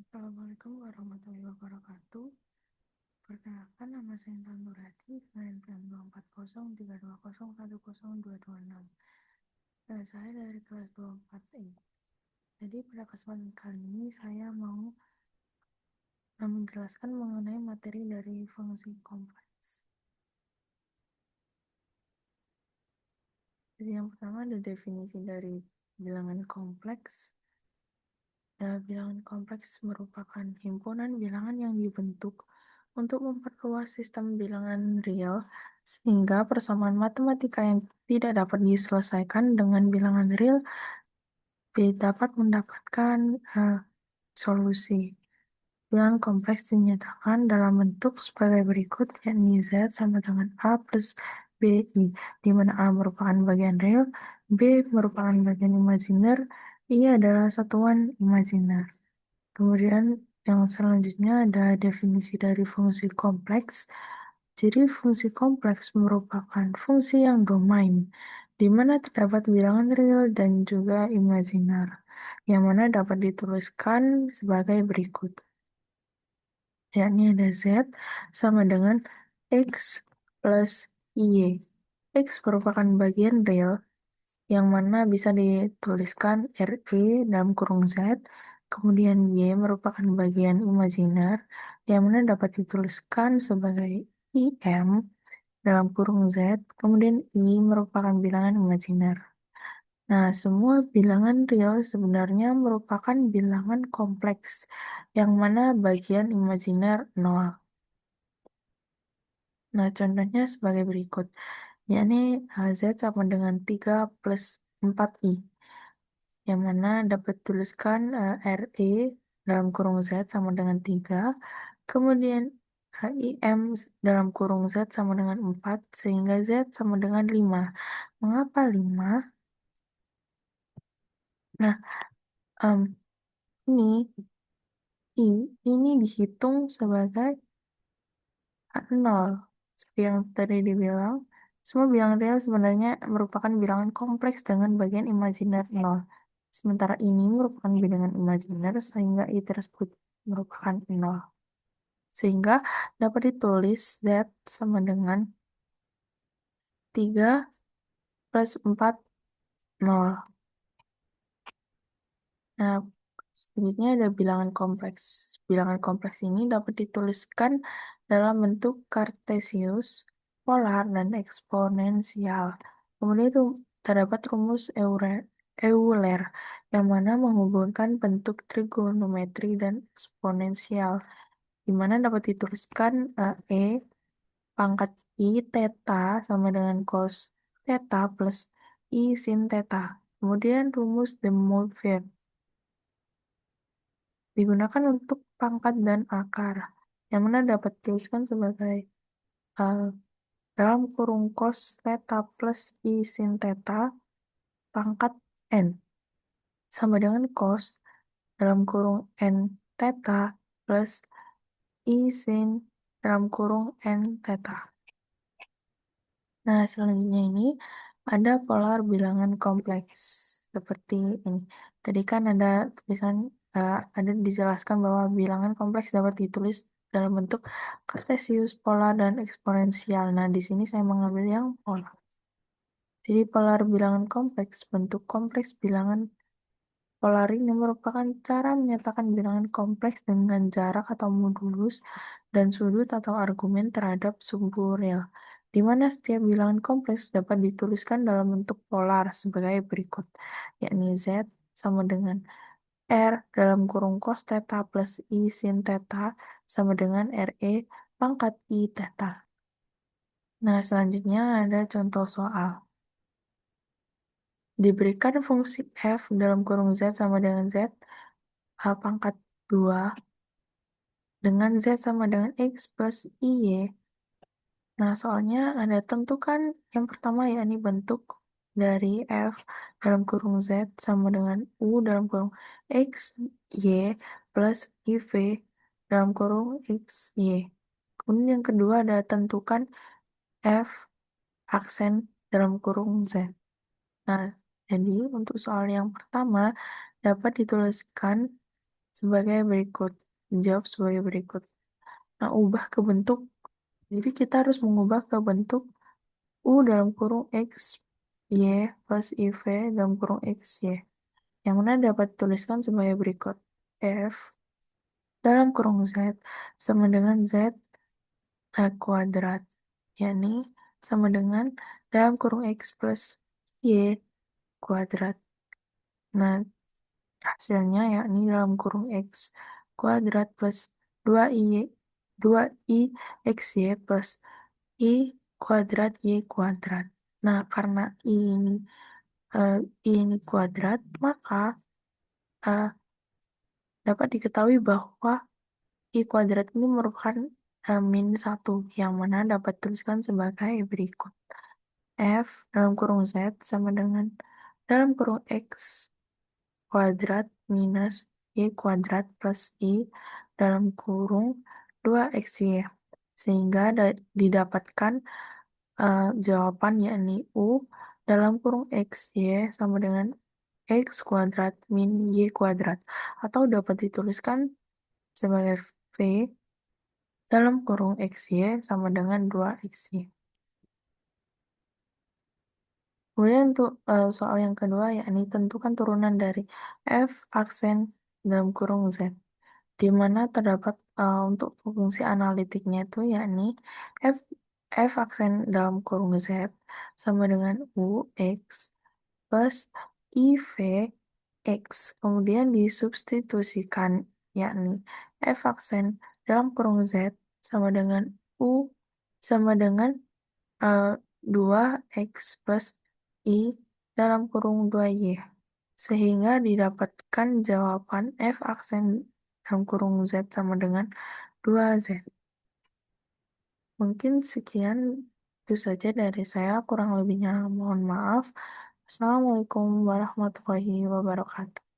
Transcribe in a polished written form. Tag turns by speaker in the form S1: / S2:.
S1: Assalamualaikum warahmatullahi wabarakatuh. Perkenalkan, nama saya Intan Nurhadi dengan NPM 24032010226. Saya dari kelas 24E. Jadi pada kesempatan kali ini saya mau menjelaskan mengenai materi dari fungsi kompleks. Jadi yang pertama ada definisi dari bilangan kompleks. Bilangan kompleks merupakan himpunan bilangan yang dibentuk untuk memperluas sistem bilangan real sehingga persamaan matematika yang tidak dapat diselesaikan dengan bilangan real dapat mendapatkan solusi. Bilangan kompleks dinyatakan dalam bentuk sebagai berikut, yakni Z sama dengan A plus BI, di mana A merupakan bagian real, B merupakan bagian imajiner, I adalah satuan imajiner. Kemudian yang selanjutnya ada definisi dari fungsi kompleks. Jadi fungsi kompleks merupakan fungsi yang domain, di mana terdapat bilangan real dan juga imajiner, yang mana dapat dituliskan sebagai berikut. Yakni ada Z sama dengan X plus Y. X merupakan bagian real, yang mana bisa dituliskan RE dalam kurung Z, kemudian Y merupakan bagian imajiner, yang mana dapat dituliskan sebagai IM dalam kurung Z, kemudian I merupakan bilangan imajiner. Nah, semua bilangan real sebenarnya merupakan bilangan kompleks, yang mana bagian imajiner 0. Nah, contohnya sebagai berikut, yakni Z sama dengan 3 plus 4I, yang mana dapat tuliskan RE dalam kurung Z sama dengan 3, kemudian IM dalam kurung Z sama dengan 4, sehingga Z sama dengan 5. Mengapa 5? Nah, em, ini I ini dihitung sebagai 0. Seperti yang tadi dibilang, semua bilangan real sebenarnya merupakan bilangan kompleks dengan bagian imajiner 0. Sementara ini merupakan bilangan imajiner sehingga I tersebut merupakan 0. Sehingga dapat ditulis Z sama dengan 3 plus 4, 0. Nah, selanjutnya ada bilangan kompleks. Bilangan kompleks ini dapat dituliskan dalam bentuk kartesius, polar, dan eksponensial. Kemudian itu terdapat rumus Euler yang mana menghubungkan bentuk trigonometri dan eksponensial, di mana dapat dituliskan E pangkat I theta sama dengan cos theta plus I sin theta. Kemudian rumus de Moivre digunakan untuk pangkat dan akar, yang mana dapat dituliskan sebagai uh, dalam kurung cos theta plus I sin theta pangkat N sama dengan cos dalam kurung N theta plus I sin dalam kurung N theta. Nah, selanjutnya ini ada polar bilangan kompleks seperti ini. Tadi kan ada tulisan, ada dijelaskan bahwa bilangan kompleks dapat ditulis dalam bentuk kartesius, polar, dan eksponensial. Nah, di sini saya mengambil yang polar. Jadi polar bilangan kompleks, bentuk kompleks bilangan polar ini merupakan cara menyatakan bilangan kompleks dengan jarak atau modulus dan sudut atau argumen terhadap sumbu real, di mana setiap bilangan kompleks dapat dituliskan dalam bentuk polar sebagai berikut, yakni Z sama dengan R dalam kurung cos theta plus I sin theta sama dengan RE pangkat I theta. Nah, selanjutnya ada contoh soal. Diberikan fungsi f dalam kurung Z sama dengan Z pangkat 2 dengan Z sama dengan X plus IY. Nah, soalnya ada tentukan yang pertama yakni bentuk dari F dalam kurung Z sama dengan U dalam kurung X, Y plus IV dalam kurung X, Y. Kemudian yang kedua ada tentukan F aksen dalam kurung Z. Nah, jadi untuk soal yang pertama dapat dituliskan sebagai berikut. Dijawab sebagai berikut. Nah, ubah ke bentuk. Jadi kita harus mengubah ke bentuk U dalam kurung X, Y plus IV dalam kurung X, Y. Yang mana dapat dituliskan sebagai berikut. F dalam kurung Z sama dengan Z kuadrat. Yakni sama dengan dalam kurung X plus Y kuadrat. Nah, hasilnya yakni dalam kurung X kuadrat plus 2i xy plus i kuadrat y kuadrat. Nah, karena i ini kuadrat, maka eh, dapat diketahui bahwa i kuadrat ini merupakan min 1, yang mana dapat tuliskan sebagai berikut. F dalam kurung Z sama dengan dalam kurung X kuadrat minus Y kuadrat plus I dalam kurung 2XY. Sehingga didapatkan jawaban yakni U dalam kurung XY sama dengan X kuadrat min Y kuadrat. Atau dapat dituliskan sebagai V dalam kurung XY sama dengan 2XY. Kemudian untuk soal yang kedua yakni tentukan turunan dari F aksen dalam kurung Z, di mana terdapat untuk fungsi analitiknya itu yakni F aksen dalam kurung Z sama dengan U X plus IV X. Kemudian disubstitusikan yakni F aksen dalam kurung Z sama dengan U sama dengan eh, 2x plus i dalam kurung 2y. Sehingga didapatkan jawaban F aksen dalam kurung Z sama dengan 2Z. Mungkin sekian itu saja dari saya, kurang lebihnya mohon maaf. Assalamualaikum warahmatullahi wabarakatuh.